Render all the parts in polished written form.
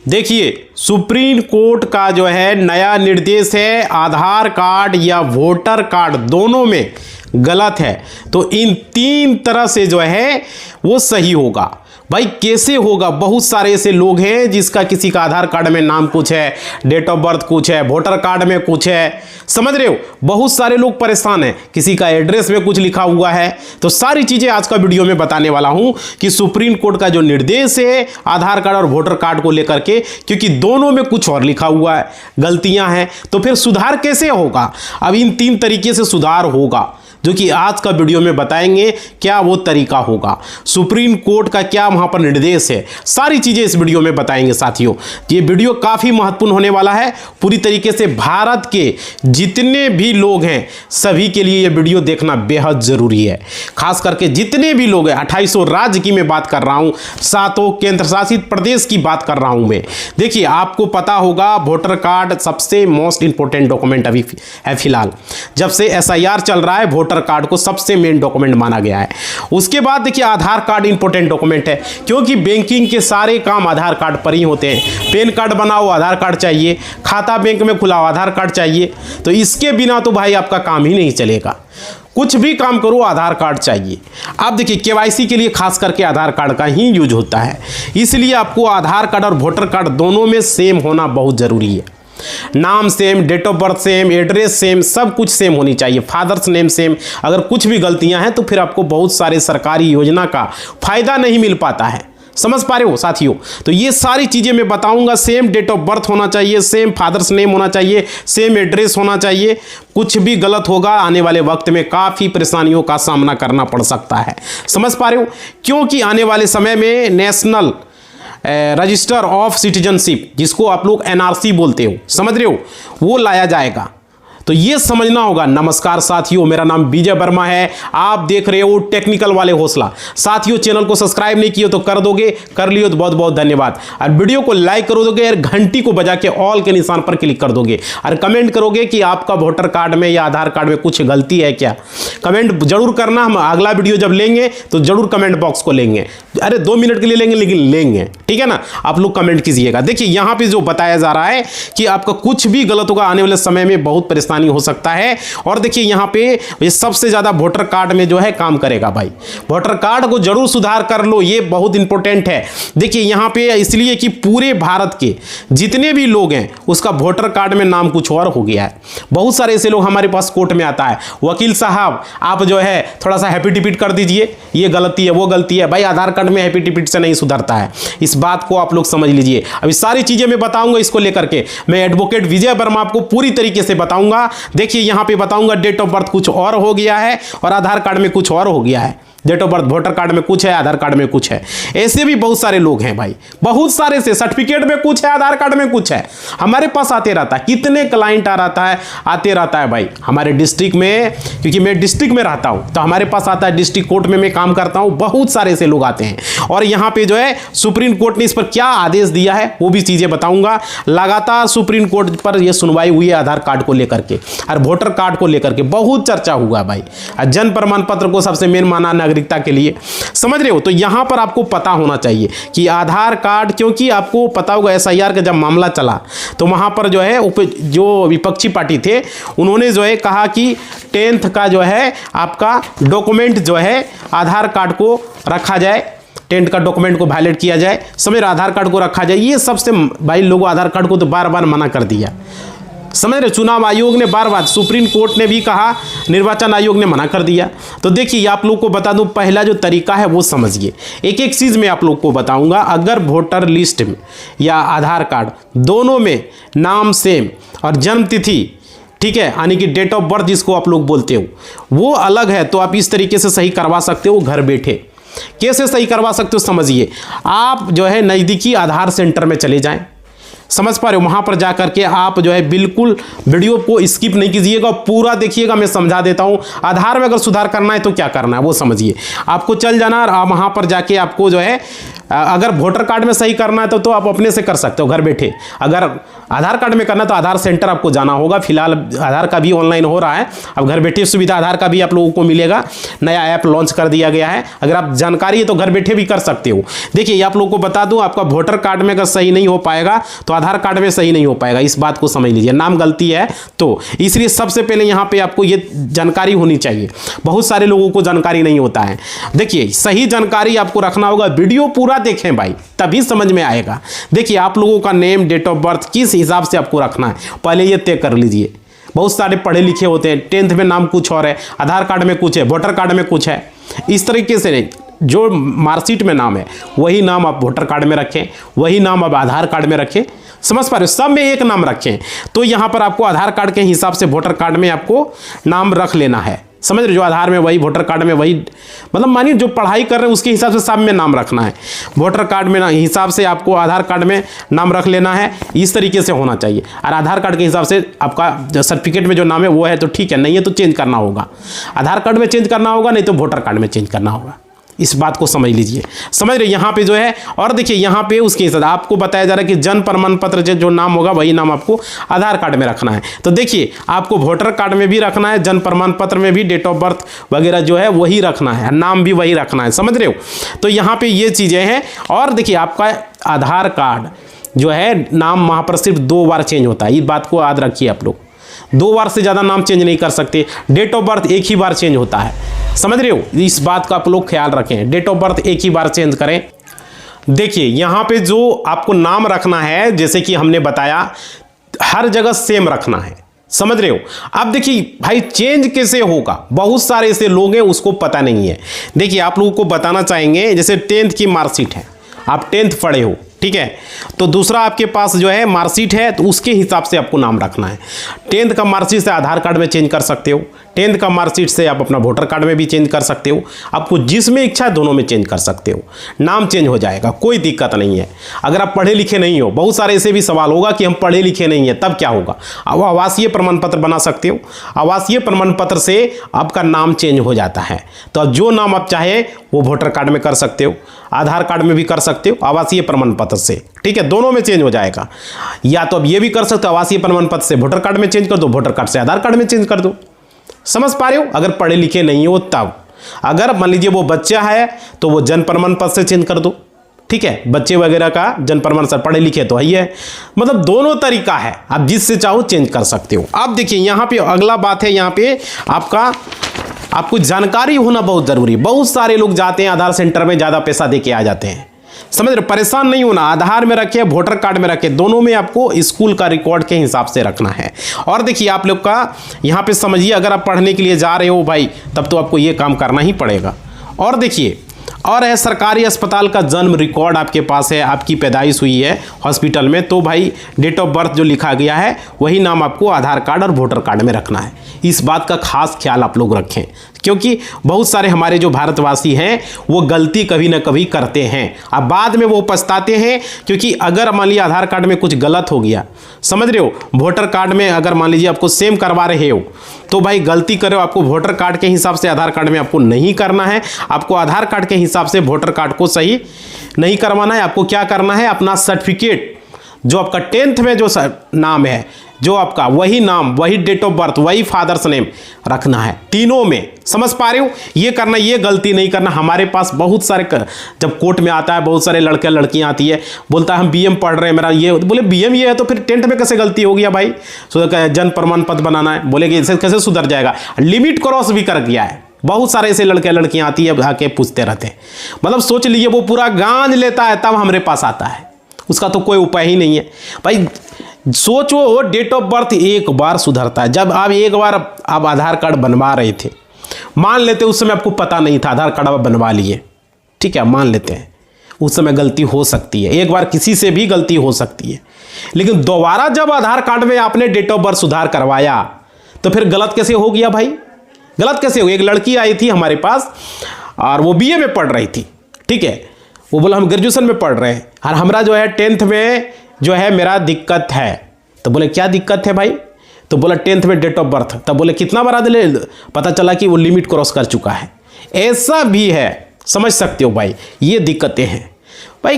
देखिए, supreme court का जो है नया निर्देश है, आधार कार्ड या वोटर कार्ड दोनों में गलत है तो इन 3 तरह से जो है वो सही होगा। भाई कैसे होगा? बहुत सारे ऐसे लोग हैं जिसका किसी का आधार कार्ड में नाम कुछ है, डेट ऑफ बर्थ कुछ है, वोटर कार्ड में कुछ है, समझ रहे हो? बहुत सारे लोग परेशान हैं, किसी का एड्रेस में कुछ लिखा हुआ है। तो सारी चीज़ें आज का वीडियो में बताने वाला हूं कि सुप्रीम कोर्ट का जो निर्देश है आधार कार्ड और वोटर कार्ड को लेकर के, क्योंकि दोनों में कुछ और लिखा हुआ है, गलतियां हैं, तो फिर सुधार कैसे होगा? अब इन 3 तरीके से सुधार होगा जो कि आज का वीडियो में बताएंगे क्या वो तरीका होगा, सुप्रीम कोर्ट का क्या वहां पर निर्देश है, सारी चीजें इस वीडियो में बताएंगे साथियों। ये वीडियो काफी महत्वपूर्ण होने वाला है, पूरी तरीके से भारत के जितने भी लोग हैं सभी के लिए ये वीडियो देखना बेहद जरूरी है। खास करके जितने भी लोग हैं, 2800 राज्य की मैं बात कर रहा हूं, 7 केंद्र शासित प्रदेश की बात कर रहा हूं मैं। देखिए, आपको पता होगा वोटर कार्ड सबसे मोस्ट इंपोर्टेंट डॉक्यूमेंट अभी है फिलहाल, जब से SIR चल रहा है वोटर कार्ड को सबसे मेन डॉक्यूमेंट माना गया है। उसके बाद देखिए आधार कार्ड इंपॉर्टेंट डॉक्यूमेंट है, क्योंकि बैंकिंग के सारे काम आधार कार्ड पर ही होते हैं। पैन कार्ड बनाओ आधार कार्ड चाहिए, खाता बैंक में खुलाओ आधार कार्ड चाहिए, तो इसके बिना तो भाई आपका काम ही नहीं चलेगा। कुछ भी काम करो आधार कार्ड चाहिए। अब देखिए KYC के लिए खास करके आधार कार्ड का ही यूज होता है, इसलिए आपको आधार कार्ड और वोटर कार्ड दोनों में सेम होना बहुत जरूरी है। नाम same, date of birth same, address same, सब कुछ सेम होनी चाहिए, फादर्स नेम सेम। अगर कुछ भी गलतियां हैं तो फिर आपको बहुत सारे सरकारी योजना का फायदा नहीं मिल पाता है। समझ पा रहे हो साथियों? तो ये सारी चीजें मैं बताऊंगा। सेम डेट ऑफ बर्थ होना चाहिए, सेम फादर्स नेम होना चाहिए, सेम एड्रेस होना चाहिए। कुछ भी गलत होगा आने वाले वक्त में काफी परेशानियों का सामना करना पड़ सकता है। समझ पा रहे हो? क्योंकि आने वाले समय में नेशनल रजिस्टर ऑफ सिटीजनशिप, जिसको आप लोग NRC बोलते हो, समझ रहे हो, वो लाया जाएगा। तो ये समझना होगा। नमस्कार साथियों, मेरा नाम विजय वर्मा है, आप देख रहे हो टेक्निकल वाले हौसला। साथियों, चैनल को सब्सक्राइब नहीं किए तो कर दोगे, कर लियो तो बहुत बहुत धन्यवाद। और वीडियो को लाइक कर दोगे और घंटी को बजा के ऑल के निशान पर क्लिक कर दोगे और कमेंट करोगे कि आपका वोटर कार्ड में या आधार कार्ड में कुछ गलती है क्या। कमेंट जरूर करना, हम अगला वीडियो जब लेंगे तो जरूर कमेंट बॉक्स को लेंगे। अरे 2 मिनट के लिए लेंगे लेकिन लेंगे, ठीक है ना? आप लोग कमेंट कीजिएगा। देखिए यहां पे जो बताया जा रहा है कि आपका कुछ भी गलत होगा आने वाले समय में बहुत परेशानी हो सकता है। और देखिए यहां पे ये सबसे ज्यादा वोटर कार्ड में जो है काम करेगा भाई। वोटर कार्ड को जरूर सुधार कर लो, ये बहुत इंपॉर्टेंट है। देखिए यहां पे इसलिए कि पूरे भारत के जितने भी लोग हैं उसका वोटर कार्ड में नाम कुछ और हो गया है। बहुत सारे ऐसे लोग हमारे पास कोर्ट में आता है, वकील साहब आप जो है थोड़ा सा हैप्पी टिपिट कर दीजिए, ये गलती है वो गलती है। भाई आधार कार्ड में हैप्पी टिपिट से नहीं सुधरता है, इस बात को आप लोग समझ लीजिए। अभी सारी चीजें मैं बताऊंगा इसको लेकर के। मैं एडवोकेट विजय वर्मा आपको पूरी तरीके से बताऊंगा। देखिए यहां पे बताऊंगा डेट ऑफ बर्थ कुछ और हो गया है और आधार कार्ड में कुछ और हो गया है। Date of birth voter card में कुछ है, आधार कार्ड में कुछ है। ऐसे भी बहुत सारे लोग हैं भाई, बहुत सारे से सर्टिफिकेट में कुछ है, आधार कार्ड में कुछ है। हमारे पास आते रहता है, कितने क्लाइंट आते रहता है भाई हमारे डिस्ट्रिक्ट में, क्योंकि मैं डिस्ट्रिक्ट में रहता हूं तो हमारे पास आता है, डिस्ट्रिक्ट कोर्ट में मैं काम करता हूं, बहुत सारे ऐसे लोग आते हैं। और यहां पे जो है सुप्रीम कोर्ट ने इस पर क्या आदेश दिया है वो भी चीजें बताऊंगा। लगातार सुप्रीम कोर्ट पर यह सुनवाई हुई है आधार कार्ड को लेकर के और वोटर कार्ड को लेकर के बहुत चर्चा हुआ भाई। जन्म प्रमाण पत्र को सबसे मेन माना नागरिकता के लिए, समझ रहे हो? तो यहां पर आपको पता होना चाहिए कि आधार कार्ड, क्योंकि आपको पता होगा SIR का जब मामला चला तो वहां पर जो है जो विपक्षी पार्टी थे उन्होंने जो है कहा कि 10th का जो है आपका डॉक्यूमेंट जो है आधार कार्ड को रखा जाए, 10th का डॉक्यूमेंट को वैलिड किया जाए, समझ रहे, आधार कार्ड को रखा जाए। ये सबसे भाई लोगों आधार कार्ड को तो बार बार मना कर दिया, समझ रहे। चुनाव आयोग ने बार बार, सुप्रीम कोर्ट ने भी कहा, निर्वाचन आयोग ने मना कर दिया। तो देखिए आप लोग को बता दूं, पहला जो तरीका है वो समझिए। एक एक चीज मैं आप लोग को बताऊंगा। अगर वोटर लिस्ट में या आधार कार्ड दोनों में नाम सेम और जन्म तिथि, ठीक है, यानी कि डेट ऑफ बर्थ जिसको आप लोग बोलते हो, वो अलग है, तो आप इस तरीके से सही करवा सकते हो घर बैठे। कैसे सही करवा सकते हो समझिए। आप जो है नजदीकी आधार सेंटर में चले जाएं, समझ पा रहे हो? वहां पर जाकर के आप जो है बिल्कुल वीडियो को स्किप नहीं कीजिएगा, पूरा देखिएगा, मैं समझा देता हूं। आधार में अगर सुधार करना है तो क्या करना है वो समझिए। आपको चल जाना और वहां पर जाके आपको जो है अगर वोटर कार्ड में सही करना है तो आप अपने से कर सकते हो घर बैठे। अगर आधार कार्ड में करना है तो आधार सेंटर आपको जाना होगा। फिलहाल आधार का भी ऑनलाइन हो रहा है, अब घर बैठे सुविधा आधार का भी आप लोगों को मिलेगा। नया ऐप लॉन्च कर दिया गया है, अगर आप जानकारी है तो घर बैठे भी कर सकते हो। देखिए आप लोगों को बता दूं, आपका वोटर कार्ड में अगर सही नहीं हो पाएगा तो आधार कार्ड में सही नहीं हो पाएगा, इस बात को समझ लीजिए। नाम गलती है तो इसलिए सबसे पहले यहाँ पे आपको ये जानकारी होनी चाहिए। बहुत सारे लोगों को जानकारी नहीं होता है। देखिए सही जानकारी आपको रखना होगा, वीडियो पूरा देखें भाई, तभी समझ में आएगा। देखिए आप लोगों का नेम, डेट ऑफ बर्थ किस हिसाब से आपको रखना है, पहले ये तय कर लीजिए। बहुत सारे पढ़े लिखे होते हैं, 10th में नाम कुछ और है, आधार कार्ड में कुछ है, वोटर कार्ड में कुछ है। इस तरीके से नहीं, जो मार्कशीट में नाम है वही नाम आप वोटर कार्ड में रखें, वही नाम आप आधार कार्ड में रखें। समझ पा रहे हो, सब में एक नाम रखें। तो यहाँ पर आपको आधार कार्ड के हिसाब से वोटर कार्ड में आपको नाम रख लेना है। समझ रहे हो, जो आधार में वही, वोटर कार्ड में वही, मतलब मानिए जो पढ़ाई कर रहे हैं उसके हिसाब से सब में नाम रखना है। वोटर कार्ड में हिसाब से आपको आधार कार्ड में नाम रख लेना है, इस तरीके से होना चाहिए। और आधार कार्ड के हिसाब से आपका सर्टिफिकेट में जो नाम है वो है तो ठीक है, नहीं है तो चेंज करना होगा। आधार कार्ड में चेंज करना होगा, नहीं तो वोटर कार्ड में चेंज करना होगा। इस बात को समझ लीजिए, समझ रहे यहाँ पे जो है। और देखिए यहाँ पे उसके हिसाब आपको बताया जा रहा है कि जन्म प्रमाण पत्र जो नाम होगा वही नाम आपको आधार कार्ड में रखना है। तो देखिए आपको वोटर कार्ड में भी रखना है, जन्म प्रमाण पत्र में भी डेट ऑफ बर्थ वगैरह जो है वही रखना है, नाम भी वही रखना है। समझ रहे हो, तो यहाँ पे ये चीज़ें हैं। और देखिए आपका आधार कार्ड जो है नाम वहाँ पर सिर्फ 2 बार चेंज होता है, इस बात को याद रखिए आप लोग। 2 बार से ज़्यादा नाम चेंज नहीं कर सकते। डेट ऑफ बर्थ एक ही बार चेंज होता है, समझ रहे हो, इस बात का आप लोग ख्याल रखें। डेट ऑफ बर्थ एक ही बार चेंज करें। देखिए यहाँ पे जो आपको नाम रखना है, जैसे कि हमने बताया, हर जगह सेम रखना है, समझ रहे हो। अब देखिए भाई चेंज कैसे होगा, बहुत सारे ऐसे लोग हैं उसको पता नहीं है। देखिए आप लोगों को बताना चाहेंगे, जैसे 10th की मार्कशीट है, आप 10th पढ़े हो, ठीक है, तो दूसरा आपके पास जो है मार्कशीट है, तो उसके हिसाब से आपको नाम रखना है। 10th का मार्कशीट से आधार कार्ड में चेंज कर सकते हो, 10th का मार्कशीट से आप अपना वोटर कार्ड में भी चेंज कर सकते हो। आपको जिसमें इच्छा है दोनों में चेंज कर सकते हो, नाम चेंज हो जाएगा, कोई दिक्कत नहीं है। अगर आप पढ़े लिखे नहीं हो, बहुत सारे ऐसे भी सवाल होगा कि हम पढ़े लिखे नहीं हैं, तब क्या होगा, अब आवासीय प्रमाण पत्र बना सकते हो। आवासीय प्रमाण पत्र से आपका नाम चेंज हो जाता है, तो अब जो नाम आप चाहे वो वोटर कार्ड में कर सकते हो, आधार कार्ड में भी कर सकते हो, आवासीय प्रमाण पत्र से, ठीक है, दोनों में चेंज हो जाएगा। या तो अब ये भी कर सकते हो, आवासीय प्रमाण पत्र से वोटर कार्ड में चेंज कर दो, वोटर कार्ड से आधार कार्ड में चेंज कर दो। समझ पा रहे हो, अगर पढ़े लिखे नहीं हो तब। अगर मान लीजिए वो बच्चा है तो वो जन्म प्रमाण पत्र से चेंज कर दो, ठीक है, बच्चे वगैरह का जन्म प्रमाण पत्र, पढ़े लिखे तो है, मतलब दोनों तरीका है, आप जिससे चाहो चेंज कर सकते हो। अब देखिए यहाँ पे अगला बात है, यहाँ पे आपको जानकारी होना बहुत जरूरी। बहुत सारे लोग जाते हैं आधार सेंटर में, ज़्यादा पैसा दे के आ जाते हैं, समझ रहे, परेशान नहीं होना। आधार में रखे, वोटर कार्ड में रखे, दोनों में आपको स्कूल का रिकॉर्ड के हिसाब से रखना है। और देखिए आप लोग का यहाँ पे समझिए, अगर आप पढ़ने के लिए जा रहे हो भाई, तब तो आपको ये काम करना ही पड़ेगा। और देखिए और है, सरकारी अस्पताल का जन्म रिकॉर्ड आपके पास है, आपकी पैदाइश हुई है हॉस्पिटल में, तो भाई डेट ऑफ बर्थ जो लिखा गया है वही नाम आपको आधार कार्ड और वोटर कार्ड में रखना है। इस बात का खास ख्याल आप लोग रखें, क्योंकि बहुत सारे हमारे जो भारतवासी हैं वो गलती कभी ना कभी करते हैं, अब बाद में वो पछताते हैं। क्योंकि अगर मान लीजिए आधार कार्ड में कुछ गलत हो गया, समझ रहे हो, वोटर कार्ड में अगर मान लीजिए आपको सेम करवा रहे हो, तो भाई गलती करो, आपको वोटर कार्ड के हिसाब से आधार कार्ड में आपको नहीं करना है, आपको आधार कार्ड के हिसाब से वोटर कार्ड को सही नहीं करवाना है। आपको क्या करना है, अपना सर्टिफिकेट जो आपका 10th में जो नाम है, जो आपका वही नाम, वही डेट ऑफ बर्थ, वही फादर्स नेम रखना है, तीनों में। समझ पा रहे हो, ये करना, ये गलती नहीं करना। हमारे पास बहुत सारे जब कोर्ट में आता है, बहुत सारे लड़के लड़कियां आती है, बोलता है हम BM पढ़ रहे हैं, मेरा ये, बोले BM ये है तो फिर 10th में कैसे गलती हो गया भाई, जन्म प्रमाण पत्र बनाना है, बोले कि इसे कैसे सुधर जाएगा, लिमिट क्रॉस भी कर गया है। बहुत सारे ऐसे लड़के लड़कियां आती है, आके पूछते रहते हैं, मतलब सोच लीजिए वो पूरा गांज लेता है तब हमारे पास आता है, उसका तो कोई उपाय ही नहीं है भाई। सोचो, वो डेट ऑफ बर्थ एक बार सुधरता है। जब आप एक बार आप आधार कार्ड बनवा रहे थे, मान लेते उस समय आपको पता नहीं था, आधार कार्ड आप बनवा लिए, ठीक है, मान लेते हैं उस समय गलती हो सकती है, एक बार किसी से भी गलती हो सकती है, लेकिन दोबारा जब आधार कार्ड में आपने डेट ऑफ बर्थ सुधार करवाया तो फिर गलत कैसे हो गया भाई, गलत कैसे हो। एक लड़की आई थी हमारे पास और वो BA में पढ़ रही थी, ठीक है, वो बोला हम ग्रेजुएशन में पढ़ रहे हैं और हमारा जो है 10th में जो है मेरा दिक्कत है। तो बोले क्या दिक्कत है भाई, तो बोला 10th में डेट ऑफ बर्थ। तब बोले कितना बार दिले, पता चला कि वो लिमिट क्रॉस कर चुका है। ऐसा भी है, समझ सकते हो भाई, ये दिक्कतें हैं। भाई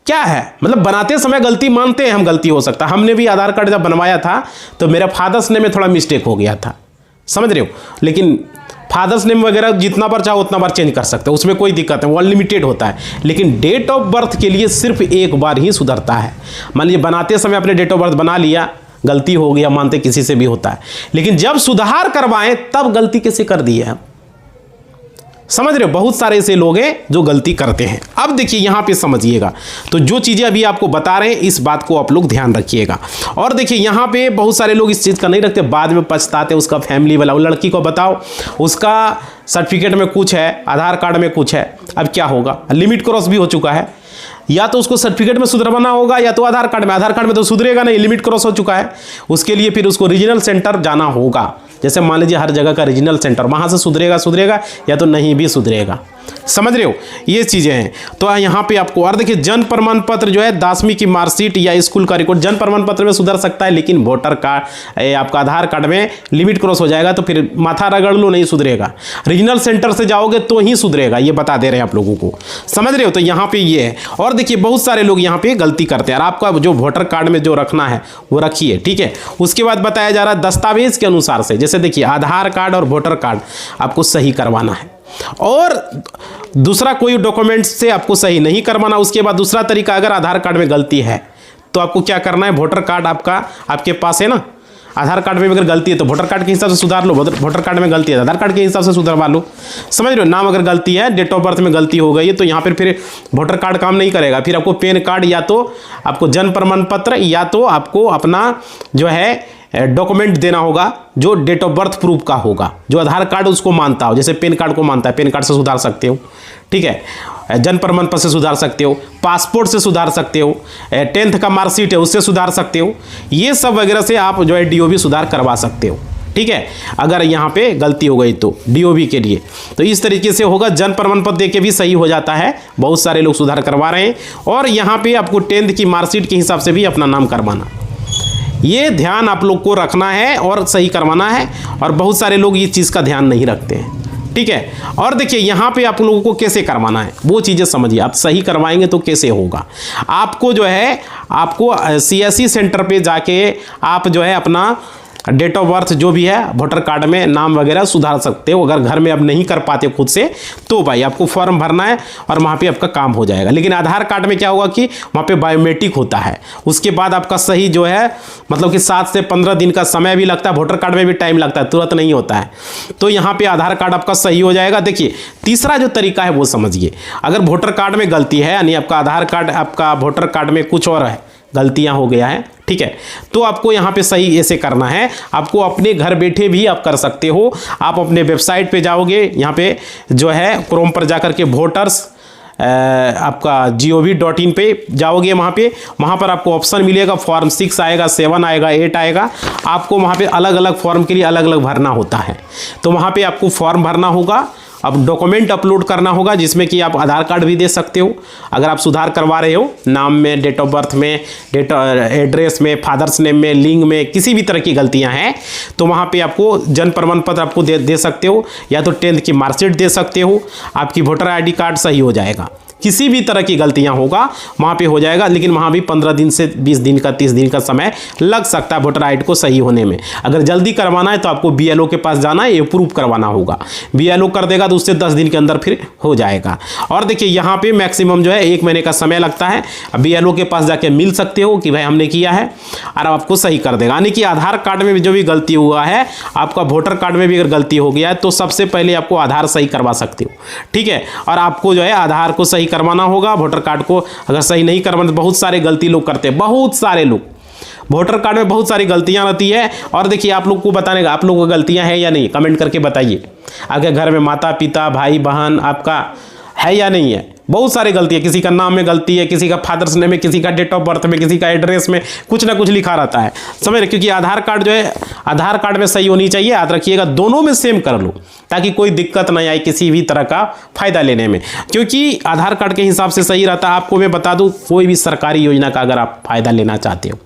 क्या है, मतलब बनाते समय गलती मानते हैं हम, गलती हो सकता है। हमने भी आधार कार्ड जब बनवाया था तो मेरा फादर्स नेम में थोड़ा मिस्टेक हो गया था, समझ रहे हो, लेकिन फादर्स नेम वगैरह जितना बार चाहो उतना बार चेंज कर सकते हो, उसमें कोई दिक्कत है, वो अनलिमिटेड होता है। लेकिन डेट ऑफ बर्थ के लिए सिर्फ एक बार ही सुधरता है। मान लीजिए बनाते समय अपने डेट ऑफ बर्थ बना लिया, गलती हो गया, मानते किसी से भी होता है, लेकिन जब सुधार करवाएं तब गलती कैसे कर दी है, समझ रहे हो। बहुत सारे ऐसे लोग हैं जो गलती करते हैं। अब देखिए यहां पे समझिएगा, तो जो चीजें अभी आपको बता रहे हैं इस बात को आप लोग ध्यान रखिएगा। और देखिए यहां पे बहुत सारे लोग इस चीज का नहीं रखते, बाद में पछताते, उसका फैमिली वाला, वो लड़की को बताओ उसका सर्टिफिकेट में कुछ है, आधार कार्ड में कुछ है, अब क्या होगा, लिमिट क्रॉस भी हो चुका है, या तो उसको सर्टिफिकेट में सुधरवाना होगा या तो आधार कार्ड में तो सुधरेगा नहीं, लिमिट क्रॉस हो चुका है। उसके लिए फिर उसको रीजनल सेंटर जाना होगा, जैसे मान लीजिए हर जगह का रीजनल सेंटर, वहां से सुधरेगा या तो नहीं भी सुधरेगा, समझ रहे हो, ये चीजें हैं। तो यहाँ पे आपको, और देखिए जन्म प्रमाण पत्र जो है 10वीं की मार्कशीट या स्कूल का रिकॉर्ड, जन्म प्रमाण पत्र में सुधर सकता है, लेकिन वोटर कार्ड आपका आधार कार्ड में लिमिट क्रॉस हो जाएगा तो फिर माथा रगड़ लो, नहीं सुधरेगा। रीजनल सेंटर से जाओगे तो ही सुधरेगा, ये बता दे रहे हैं आप लोगों को, समझ रहे हो। तो यहाँ पे ये है। और देखिए बहुत सारे लोग यहाँ पे गलती करते हैं, और आपका जो वोटर कार्ड में जो रखना है वो रखिए, ठीक है। उसके बाद बताया जा रहा है दस्तावेज के अनुसार से, जैसे देखिए आधार कार्ड और वोटर कार्ड आपको सही करवाना है, और दूसरा कोई डॉक्यूमेंट से आपको सही नहीं करवाना। उसके बाद दूसरा तरीका, अगर आधार कार्ड में गलती है तो आपको क्या करना है, वोटर कार्ड आपके पास है ना, आधार कार्ड में अगर गलती है तो वोटर कार्ड के हिसाब से सुधार लो, वोटर कार्ड में गलती है आधार कार्ड के हिसाब से सुधरवा लो, समझ रहे हो। नाम अगर गलती है, डेट ऑफ बर्थ में गलती हो गई है तो यहाँ पर फिर वोटर कार्ड काम नहीं करेगा, फिर आपको पैन कार्ड या तो आपको जन्म प्रमाण पत्र या तो आपको अपना जो है डॉक्यूमेंट देना होगा जो डेट ऑफ बर्थ प्रूफ का होगा, जो आधार कार्ड उसको मानता हो, जैसे पैन कार्ड को मानता है, पैन कार्ड से सुधार सकते हो, ठीक है। जन्म प्रमाण पत्र से सुधार सकते हो, पासपोर्ट से सुधार सकते हो, 10th का मार्कशीट है उससे सुधार सकते हो, ये सब वगैरह से आप जो है डीओबी सुधार करवा सकते हो, ठीक है। अगर यहाँ पे गलती हो गई तो डीओबी के लिए तो इस तरीके से होगा। जन्म प्रमाण पत्र देके भी सही हो जाता है, बहुत सारे लोग सुधार करवा रहे हैं। और यहाँ पे आपको 10th की मार्कशीट के हिसाब से भी अपना नाम करवाना, ये ध्यान आप लोग को रखना है और सही करवाना है, और बहुत सारे लोग इस चीज़ का ध्यान नहीं रखते हैं, ठीक है। और देखिए यहाँ पे आप लोगों को कैसे करवाना है वो चीज़ें समझिए, आप सही करवाएंगे तो कैसे होगा। आपको जो है आपको CSC सेंटर पे जाके आप जो है अपना डेट ऑफ बर्थ जो भी है वोटर कार्ड में नाम वगैरह सुधार सकते हो। अगर घर में अब नहीं कर पाते खुद से तो भाई आपको फॉर्म भरना है और वहाँ पे आपका काम हो जाएगा। लेकिन आधार कार्ड में क्या होगा कि वहाँ पे बायोमेट्रिक होता है, उसके बाद आपका सही जो है मतलब कि 7 से 15 दिन का समय भी लगता है, वोटर कार्ड में भी टाइम लगता है, तुरंत नहीं होता है। तो यहाँ पे आधार कार्ड आपका सही हो जाएगा। देखिए तीसरा जो तरीका है वो समझिए, अगर वोटर कार्ड में गलती है यानी आपका आधार कार्ड आपका वोटर कार्ड में कुछ और है, गलतियां हो गया है, ठीक है, तो आपको यहाँ पे सही ऐसे करना है। आपको अपने घर बैठे भी आप कर सकते हो। आप अपने वेबसाइट पे जाओगे, यहाँ पे जो है क्रोम पर जाकर के वोटर्स आपका gov.in पे जाओगे, वहाँ पर आपको ऑप्शन मिलेगा, फॉर्म 6 आएगा, 7 आएगा, 8 आएगा। आपको वहाँ पे अलग अलग फॉर्म के लिए अलग अलग भरना होता है, तो वहाँ पे आपको फॉर्म भरना होगा। अब डॉक्यूमेंट अपलोड करना होगा जिसमें कि आप आधार कार्ड भी दे सकते हो अगर आप सुधार करवा रहे हो, नाम में, डेट ऑफ बर्थ में, एड्रेस में, फादर्स नेम में, लिंग में किसी भी तरह की गलतियां हैं तो वहाँ पे आपको जन्म प्रमाण पत्र आपको दे सकते हो, या तो 10th की मार्कशीट दे सकते हो, आपकी वोटर ID कार्ड सही हो जाएगा। किसी भी तरह की गलतियां होगा वहाँ पे हो जाएगा, लेकिन वहाँ भी 15 दिन से 20 दिन का 30 दिन का समय लग सकता है वोटर ID को सही होने में। अगर जल्दी करवाना है तो आपको BLO के पास जाना है, अप्रूव करवाना होगा, BLO कर देगा तो उससे 10 दिन के अंदर फिर हो जाएगा। और देखिए यहाँ पे मैक्सिमम जो है 1 महीने का समय लगता है। BLO के पास जाके मिल सकते हो कि भाई हमने किया है, और आपको सही कर देगा। यानी कि आधार कार्ड में भी जो भी गलती हुआ है, आपका वोटर कार्ड में भी अगर गलती हो गया है तो सबसे पहले आपको आधार सही करवा सकते हो, ठीक है। और आपको जो है आधार को सही करवाना होगा, वोटर कार्ड को अगर सही नहीं करवाना, बहुत सारे गलती लोग करते हैं, बहुत सारे लोग वोटर कार्ड में बहुत सारी गलतियां रहती है। और देखिए आप लोग को बताने का, आप लोगों को गलतियां हैं या नहीं, कमेंट करके बताइए। अगर घर में माता पिता भाई बहन आपका है या नहीं है, बहुत सारी गलती है, किसी का नाम में गलती है, किसी का फादर्स नेम में, किसी का डेट ऑफ बर्थ में, किसी का एड्रेस में कुछ ना कुछ लिखा रहता है, समझ रहे। क्योंकि आधार कार्ड जो है आधार कार्ड में सही होनी चाहिए, याद रखिएगा, दोनों में सेम कर लो ताकि कोई दिक्कत नहीं आए किसी भी तरह का फायदा लेने में, क्योंकि आधार कार्ड के हिसाब से सही रहता है। आपको मैं बता दूं, कोई भी सरकारी योजना का अगर आप फायदा लेना चाहते हो,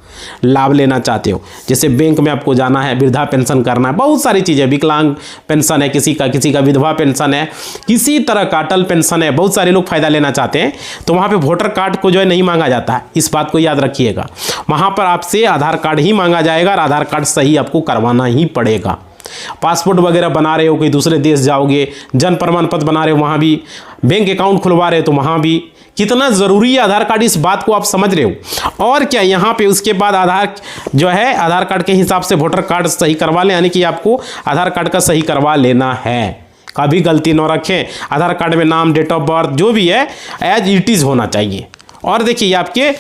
लाभ लेना चाहते हो, जैसे बैंक में आपको जाना है, वृद्धा पेंशन करना है, बहुत सारी चीज़ें, विकलांग पेंशन है किसी का विधवा पेंशन है, किसी तरह का अटल पेंशन है, बहुत सारे लोग फायदा फ़ायदा लेना चाहते हैं तो वहाँ पे वोटर कार्ड को जो है नहीं मांगा जाता है, इस बात को याद रखिएगा। वहाँ पर आपसे आधार कार्ड ही मांगा जाएगा और आधार कार्ड सही आपको करवाना ही पड़ेगा। पासपोर्ट वगैरह बना रहे हो, कोई दूसरे देश जाओगे, जन्म प्रमाण पत्र बना रहे हो वहाँ भी, बैंक अकाउंट खुलवा रहे हो तो वहाँ भी, कितना ज़रूरी है आधार कार्ड, इस बात को आप समझ रहे हो। और क्या यहाँ पे उसके बाद आधार जो है आधार कार्ड के हिसाब से वोटर कार्ड सही करवा लें, यानी कि आपको आधार कार्ड का सही करवा लेना है, कभी गलती न रखें। आधार कार्ड में नाम, डेट ऑफ बर्थ जो भी है एज इट इज़ होना चाहिए। और देखिए आपके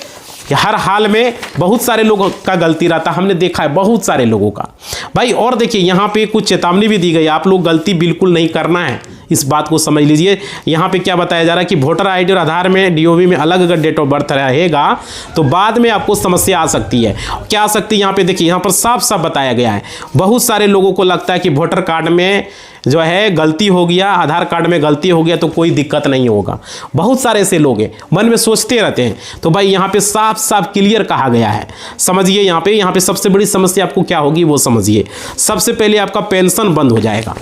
हर हाल में बहुत सारे लोगों का गलती रहता है, हमने देखा है बहुत सारे लोगों का भाई। और देखिए यहाँ पे कुछ चेतावनी भी दी गई, आप लोग गलती बिल्कुल नहीं करना है, इस बात को समझ लीजिए। यहाँ पे क्या बताया जा रहा है कि वोटर आईडी और आधार में डीओवी में अलग अगर डेट ऑफ बर्थ रहेगा तो बाद में आपको समस्या आ सकती है। क्या आ सकती है यहाँ पे देखिए, यहाँ पर साफ साफ बताया गया है। बहुत सारे लोगों को लगता है कि वोटर कार्ड में जो है गलती हो गया, आधार कार्ड में गलती हो गया तो कोई दिक्कत नहीं होगा। बहुत सारे ऐसे लोग हैं मन में सोचते रहते हैं। तो भाई यहाँ पे साफ साफ क्लियर कहा गया है, समझिए। यहाँ पे सबसे बड़ी समस्या आपको क्या होगी वो समझिए। सबसे पहले आपका पेंशन बंद हो जाएगा,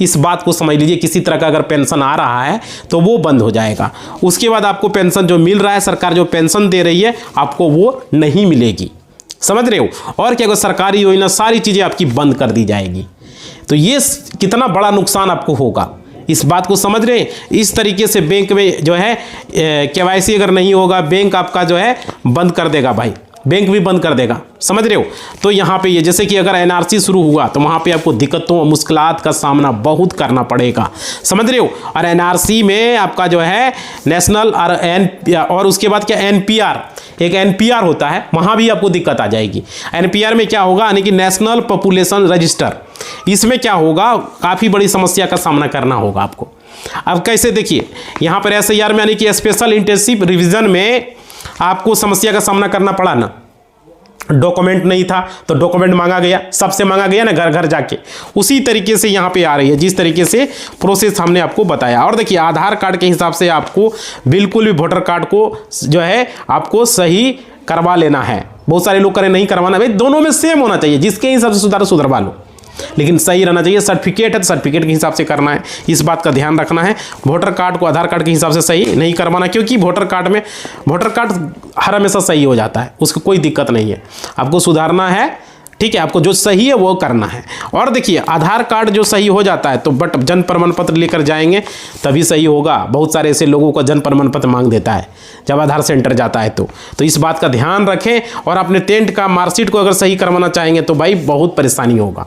इस बात को समझ लीजिए। किसी तरह का अगर पेंशन आ रहा है तो वो बंद हो जाएगा। उसके बाद आपको पेंशन जो मिल रहा है, सरकार जो पेंशन दे रही है आपको वो नहीं मिलेगी, समझ रहे हो। और क्या, सरकारी योजना सारी चीज़ें आपकी बंद कर दी जाएगी। तो ये कितना बड़ा नुकसान आपको होगा, इस बात को समझ रहे हैं। इस तरीके से बैंक में जो है केवाईसी अगर नहीं होगा, बैंक आपका जो है बंद कर देगा भाई, बैंक भी बंद कर देगा, समझ रहे हो। तो यहाँ पे ये जैसे कि अगर एनआरसी शुरू हुआ तो वहाँ पे आपको दिक्कतों और मुश्किलात का सामना बहुत करना पड़ेगा, समझ रहे हो। और एनआरसी में आपका जो है नेशनल और उसके बाद क्या एनपीआर, एक एनपीआर होता है, वहाँ भी आपको दिक्कत आ जाएगी। एनपीआर में क्या होगा, यानी कि नेशनल पॉपुलेशन रजिस्टर, इसमें क्या होगा, काफ़ी बड़ी समस्या का सामना करना होगा आपको। अब कैसे देखिए, यहाँ पर एसआईआर में यानी कि स्पेशल इंटेंसिव रिवीजन में आपको समस्या का सामना करना पड़ा ना। डॉक्यूमेंट नहीं था तो डॉक्यूमेंट मांगा गया, सबसे मांगा गया ना घर घर जाके। उसी तरीके से यहाँ पे आ रही है, जिस तरीके से प्रोसेस हमने आपको बताया। और देखिए आधार कार्ड के हिसाब से आपको बिल्कुल भी वोटर कार्ड को जो है आपको सही करवा लेना है। बहुत सारे लोग करें नहीं करवाना, भाई दोनों में सेम होना चाहिए, जिसके हिसाब से सुधरवा लो, लेकिन सही रहना चाहिए। सर्टिफिकेट है तो सर्टिफिकेट के हिसाब से करना है, इस बात का ध्यान रखना है। वोटर कार्ड को आधार कार्ड के हिसाब से सही नहीं करवाना, क्योंकि वोटर कार्ड हर हमेशा सही हो जाता है, उसको कोई दिक्कत नहीं है। आपको सुधारना है, ठीक है, आपको जो सही है वो करना है। और देखिए आधार कार्ड जो सही हो जाता है तो बट जन्म प्रमाण पत्र लेकर जाएंगे तभी सही होगा। बहुत सारे ऐसे लोगों को जन्म प्रमाण पत्र मांग देता है जब आधार सेंटर जाता है तो इस बात का ध्यान रखें। और अपने 10th का मार्कशीट को अगर सही करवाना चाहेंगे तो भाई बहुत परेशानी होगा।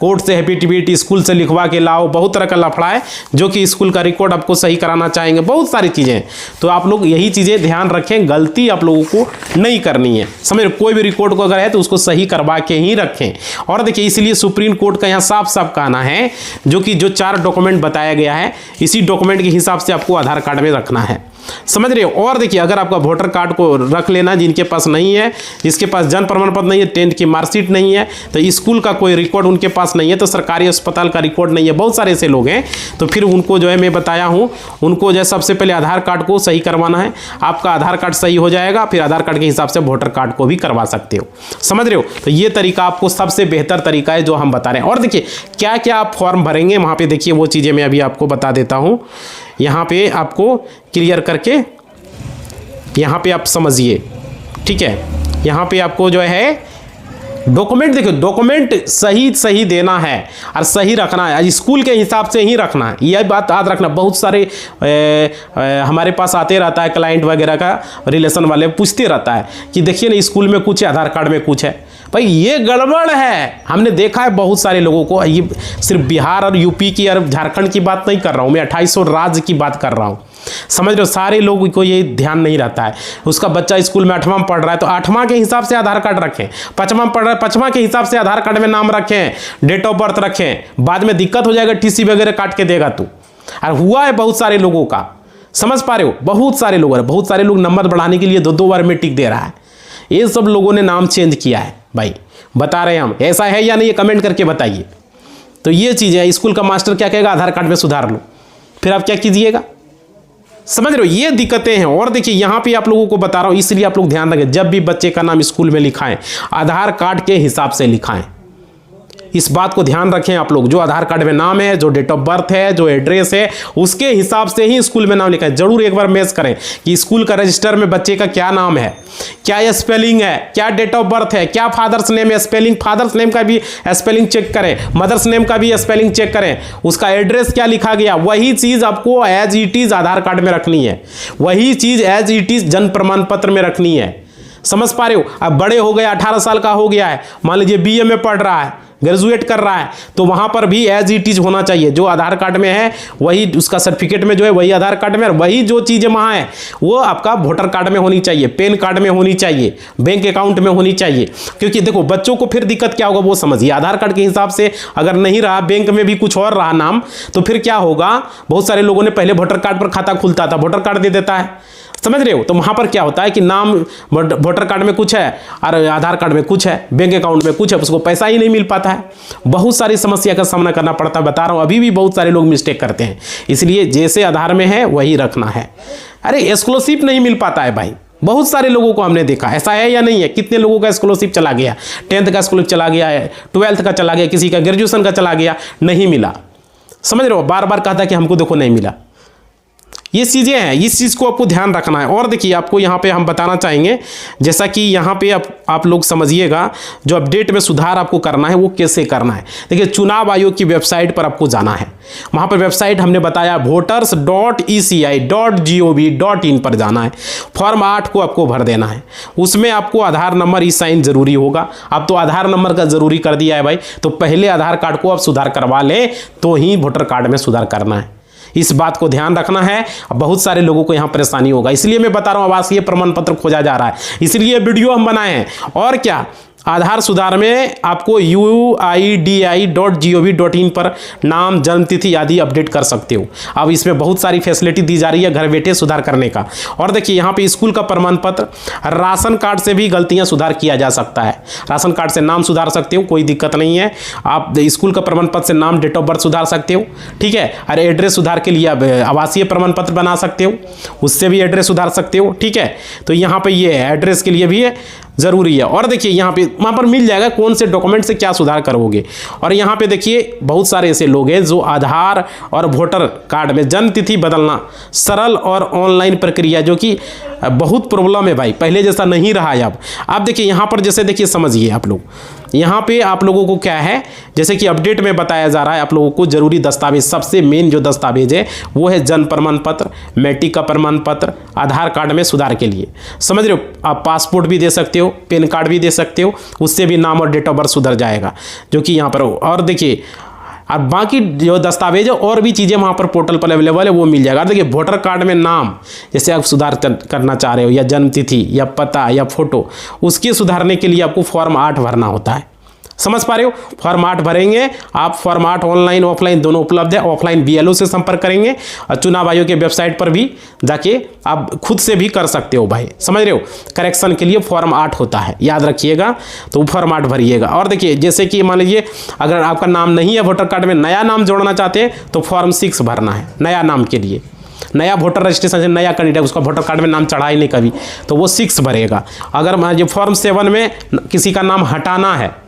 कोर्ट से एफिडेविट, स्कूल से लिखवा के लाओ, बहुत तरह का लफड़ा है, जो कि स्कूल का रिकॉर्ड आपको सही कराना चाहेंगे, बहुत सारी चीज़ें। तो आप लोग यही चीज़ें ध्यान रखें, गलती आप लोगों को नहीं करनी है, समझ। कोई भी रिकॉर्ड को अगर है तो उसको सही करवा के ही रखें। और देखिए इसलिए सुप्रीम कोर्ट का यहाँ साफ साफ कहना है जो 4 डॉक्यूमेंट बताया गया है, इसी डॉक्यूमेंट के हिसाब से आपको आधार कार्ड में रखना है, समझ रहे हो। और देखिए अगर आपका वोटर कार्ड को रख लेना, जिनके पास नहीं है, जिसके पास जन्म प्रमाण पत्र नहीं है, 10th की मार्कशीट नहीं है, तो स्कूल का कोई रिकॉर्ड उनके पास नहीं है, तो सरकारी अस्पताल का रिकॉर्ड नहीं है, बहुत सारे ऐसे लोग हैं। तो फिर उनको जो है मैं बताया हूँ, उनको जो है सबसे पहले आधार कार्ड को सही करवाना है। आपका आधार कार्ड सही हो जाएगा, फिर आधार कार्ड के हिसाब से वोटर कार्ड को भी करवा सकते हो, समझ रहे हो। तो ये तरीका आपको सबसे बेहतर तरीका है जो हम बता रहे हैं। और देखिए क्या क्या आप फॉर्म भरेंगे वहाँ पे, देखिए वो चीज़ें मैं अभी आपको बता देता हूँ। यहाँ पे आपको क्लियर करके यहाँ पे आप समझिए, ठीक है। यहाँ पे आपको जो है डॉक्यूमेंट, देखो डॉक्यूमेंट सही देना है और सही रखना है, स्कूल के हिसाब से ही रखना है, यह बात याद रखना। बहुत सारे हमारे पास आते रहता है क्लाइंट वगैरह का, रिलेशन वाले पूछते रहता है कि देखिए ना स्कूल में कुछ है, आधार कार्ड में कुछ है। भाई ये गड़बड़ है, हमने देखा है बहुत सारे लोगों को। ये सिर्फ बिहार और यूपी की और झारखंड की बात नहीं कर रहा हूँ मैं, 2800 राज्य की बात कर रहा हूँ, समझ रहे हो। सारे लोगों को ये ध्यान नहीं रहता है। उसका बच्चा स्कूल में 8वां पढ़ रहा है तो 8वां के हिसाब से आधार कार्ड रखें, 5वां पढ़ रहा है 5वां के हिसाब से आधार कार्ड में नाम रखें, डेट ऑफ बर्थ रखें। बाद में दिक्कत हो जाएगा, टीसी वगैरह काट के देगा तू। और हुआ है बहुत सारे लोगों का, समझ पा रहे हो, बहुत सारे लोग नंबर बढ़ाने के लिए 2-2 बार में टिक दे रहा है। ये सब लोगों ने नाम चेंज किया है भाई, बता रहे हैं हम, ऐसा है या नहीं ये कमेंट करके बताइए। तो ये चीज़ है, स्कूल का मास्टर क्या कहेगा, आधार कार्ड में सुधार लो, फिर आप क्या कीजिएगा, समझ रहे हो। ये दिक्कतें हैं। और देखिए यहाँ पे आप लोगों को बता रहा हूँ, इसलिए आप लोग ध्यान रखें, जब भी बच्चे का नाम स्कूल में लिखाएं आधार कार्ड के हिसाब से लिखाएं, इस बात को ध्यान रखें आप लोग, जो आधार कार्ड में नाम है, जो डेट ऑफ बर्थ है, जो एड्रेस है, उसके हिसाब से ही स्कूल में नाम लिखें। जरूर एक बार मैच करें कि स्कूल का रजिस्टर में बच्चे का क्या नाम है, क्या स्पेलिंग है, क्या डेट ऑफ बर्थ है, क्या फादर्स नेम है, स्पेलिंग फादर्स नेम का भी स्पेलिंग चेक करें, मदर्स नेम का भी स्पेलिंग चेक करें, उसका एड्रेस क्या लिखा गया, वही चीज आपको as it is Aadhaar card में रखनी है, वही चीज एज इट इज जन्म प्रमाण पत्र में रखनी है। समझ पा रहे हो? अब बड़े हो गए, 18 साल का हो गया है, मान लीजिए बीए में पढ़ रहा है, ग्रेजुएट कर रहा है, तो वहां पर भी एज इट इज होना चाहिए, जो आधार कार्ड में है वही उसका सर्टिफिकेट में जो है वही आधार कार्ड में, वही जो चीजें वहां है वो आपका वोटर कार्ड में होनी चाहिए, पैन कार्ड में होनी चाहिए, बैंक अकाउंट में होनी चाहिए। क्योंकि देखो बच्चों को फिर दिक्कत क्या होगा वो समझिए, आधार कार्ड के हिसाब से अगर नहीं रहा, बैंक में भी कुछ और रहा नाम, तो फिर क्या होगा, बहुत सारे लोगों ने पहले वोटर कार्ड पर खाता खुलता था, वोटर कार्ड दे देता है, समझ रहे हो? तो वहां पर क्या होता है कि नाम वोटर कार्ड में कुछ है और आधार कार्ड में कुछ है, बैंक अकाउंट में कुछ है, उसको पैसा ही नहीं मिल पाता है। बहुत सारी समस्या का सामना करना पड़ता है, बता रहा हूं, अभी भी बहुत सारे लोग मिस्टेक करते हैं। इसलिए जैसे आधार में है वही रखना है। अरे स्कॉलरशिप नहीं मिल पाता है भाई, बहुत सारे लोगों को हमने देखा, ऐसा है या नहीं है? कितने लोगों का स्कॉलरशिप चला गया, 10th का स्कॉलरशिप चला गया है, 12th का चला गया, किसी का ग्रेजुएशन का चला गया, नहीं मिला। समझ रहे हो? बार बार कहता कि हमको देखो नहीं मिला। ये चीज़ें हैं, इस चीज़ को आपको ध्यान रखना है। और देखिए आपको यहाँ पे हम बताना चाहेंगे, जैसा कि यहाँ पे आप लोग समझिएगा, जो अपडेट में सुधार आपको करना है वो कैसे करना है। देखिए चुनाव आयोग की वेबसाइट पर आपको जाना है, वहाँ पर वेबसाइट हमने बताया voters.eci.gov.in पर जाना है। फॉर्म 8 को आपको भर देना है, उसमें आपको आधार नंबर ई-साइन जरूरी होगा। अब तो आधार नंबर का जरूरी कर दिया है भाई, तो पहले आधार कार्ड को आप सुधार करवा लें तो ही वोटर कार्ड में सुधार करना है। इस बात को ध्यान रखना है, बहुत सारे लोगों को यहाँ परेशानी होगा, इसलिए मैं बता रहा हूँ आवासीय प्रमाण पत्र खोजा जा रहा है, इसलिए वीडियो हम बनाए हैं। और क्या, आधार सुधार में आपको uidi.gov.in पर नाम, जन्म तिथि आदि अपडेट कर सकते हो। अब इसमें बहुत सारी फैसिलिटी दी जा रही है घर बैठे सुधार करने का। और देखिए यहाँ पे स्कूल का प्रमाण पत्र, राशन कार्ड से भी गलतियाँ सुधार किया जा सकता है। राशन कार्ड से नाम सुधार सकते हो, कोई दिक्कत नहीं है। आप स्कूल का प्रमाण पत्र से नाम, डेट ऑफ बर्थ सुधार सकते हो, ठीक है। और एड्रेस सुधार के लिए आप आवासीय प्रमाण पत्र बना सकते हो, उससे भी एड्रेस सुधार सकते हो, ठीक है। तो यहाँ पे ये एड्रेस के लिए भी है जरूरी है। और देखिए यहाँ पे वहाँ पर मिल जाएगा कौन से डॉक्यूमेंट से क्या सुधार करोगे। और यहाँ पे देखिए बहुत सारे ऐसे लोग हैं जो आधार और वोटर कार्ड में जन्म तिथि बदलना सरल और ऑनलाइन प्रक्रिया, जो कि बहुत प्रॉब्लम है भाई, पहले जैसा नहीं रहा है अब। आप देखिए यहाँ पर जैसे देखिए समझिए आप लोग, यहाँ पे आप लोगों को क्या है, जैसे कि अपडेट में बताया जा रहा है आप लोगों को जरूरी दस्तावेज, सबसे मेन जो दस्तावेज है वो है जन्म प्रमाण पत्र, मैट्रिक का प्रमाण पत्र, आधार कार्ड में सुधार के लिए, समझ रहे हो। आप पासपोर्ट भी दे सकते हो, पैन कार्ड भी दे सकते हो, उससे भी नाम और डेट ऑफ बर्थ सुधर जाएगा, जो कि यहाँ पर हो। और देखिए और बाकी जो दस्तावेज है और भी चीज़ें वहाँ पर पोर्टल पर अवेलेबल है, वो मिल जाएगा। देखिए वोटर कार्ड में नाम जैसे आप सुधार करना चाह रहे हो, या जन्म तिथि या पता या फोटो, उसके सुधारने के लिए आपको फॉर्म 8 भरना होता है। समझ पा रहे हो? फॉर्म 8 भरेंगे आप। फॉर्म 8 ऑनलाइन ऑफलाइन दोनों उपलब्ध है। ऑफलाइन BLO से संपर्क करेंगे और चुनाव आयोग के वेबसाइट पर भी जाके आप खुद से भी कर सकते हो भाई, समझ रहे हो। करेक्शन के लिए फॉर्म 8 होता है, याद रखिएगा। तो फॉर्म 8 भरिएगा। और देखिए जैसे कि मान लीजिए अगर आपका नाम नहीं है वोटर कार्ड में, नया नाम जोड़ना चाहते हैं तो फॉर्म 6 भरना है नया नाम के लिए। नया वोटर रजिस्ट्रेशन से नया कैंडिडेट, उसका वोटर कार्ड में नाम चढ़ा ही नहीं कभी, तो वो 6 भरेगा। अगर मान लीजिए फॉर्म 7 में किसी का नाम हटाना है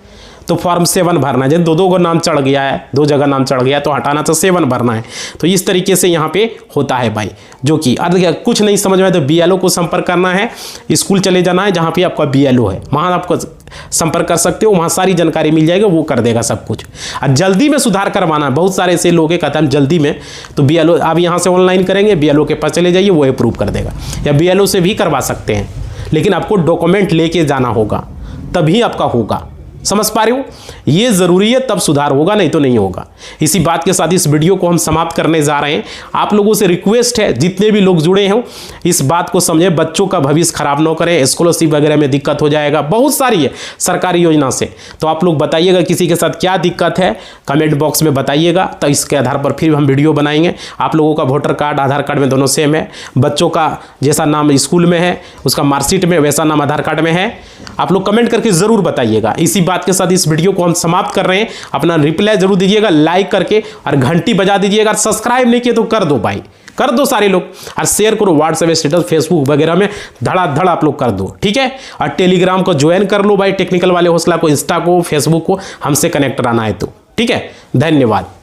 तो फॉर्म 7 भरना है। जैसे दो को नाम चढ़ गया है, 2 जगह नाम चढ़ गया तो हटाना तो 7 भरना है। तो इस तरीके से यहाँ पे होता है भाई, जो कि कुछ नहीं समझ में आए तो BLO को संपर्क करना है, स्कूल चले जाना है जहाँ पे आपका BLO है, वहाँ आपको संपर्क कर सकते हो, वहाँ सारी जानकारी मिल जाएगी, वो कर देगा सब कुछ। और जल्दी में सुधार करवाना है, बहुत सारे ऐसे लोग कहते हैं जल्दी में, तो BLO आप यहाँ से ऑनलाइन करेंगे, BLO के पास चले जाइए, वो अप्रूव कर देगा। या BLO से भी करवा सकते हैं, लेकिन आपको डॉक्यूमेंट लेके जाना होगा, तभी आपका होगा। समझ पा रहे हो? ये जरूरी है, तब सुधार होगा, नहीं तो नहीं होगा। इसी बात के साथ इस वीडियो को हम समाप्त करने जा रहे हैं। आप लोगों से रिक्वेस्ट है, जितने भी लोग जुड़े हैं इस बात को समझे, बच्चों का भविष्य खराब न करें। स्कॉलरशिप वगैरह में दिक्कत हो जाएगा, बहुत सारी है सरकारी योजना से। तो आप लोग बताइएगा किसी के साथ क्या दिक्कत है, कमेंट बॉक्स में बताइएगा, तो इसके आधार पर फिर हम वीडियो बनाएंगे। आप लोगों का वोटर कार्ड आधार कार्ड में दोनों सेम है, बच्चों का जैसा नाम स्कूल में है उसका मार्कशीट में वैसा नाम आधार कार्ड में है। आप लोग कमेंट करके जरूर बताइएगा। इसी बात के साथ इस वीडियो को हम समाप्त कर रहे हैं। अपना रिप्लाई जरूर दीजिएगा लाइक करके, और घंटी बजा दीजिएगा। सब्सक्राइब नहीं किए तो कर दो भाई, कर दो सारे लोग, और शेयर करो व्हाट्सएप स्टेटस फेसबुक वगैरह में धड़ाधड़ आप लोग कर दो, ठीक है। और टेलीग्राम को ज्वाइन कर लो भाई, टेक्निकल वाले हौसला को, इंस्टा को, फेसबुक को, हमसे कनेक्ट रहना है तो, ठीक है। धन्यवाद।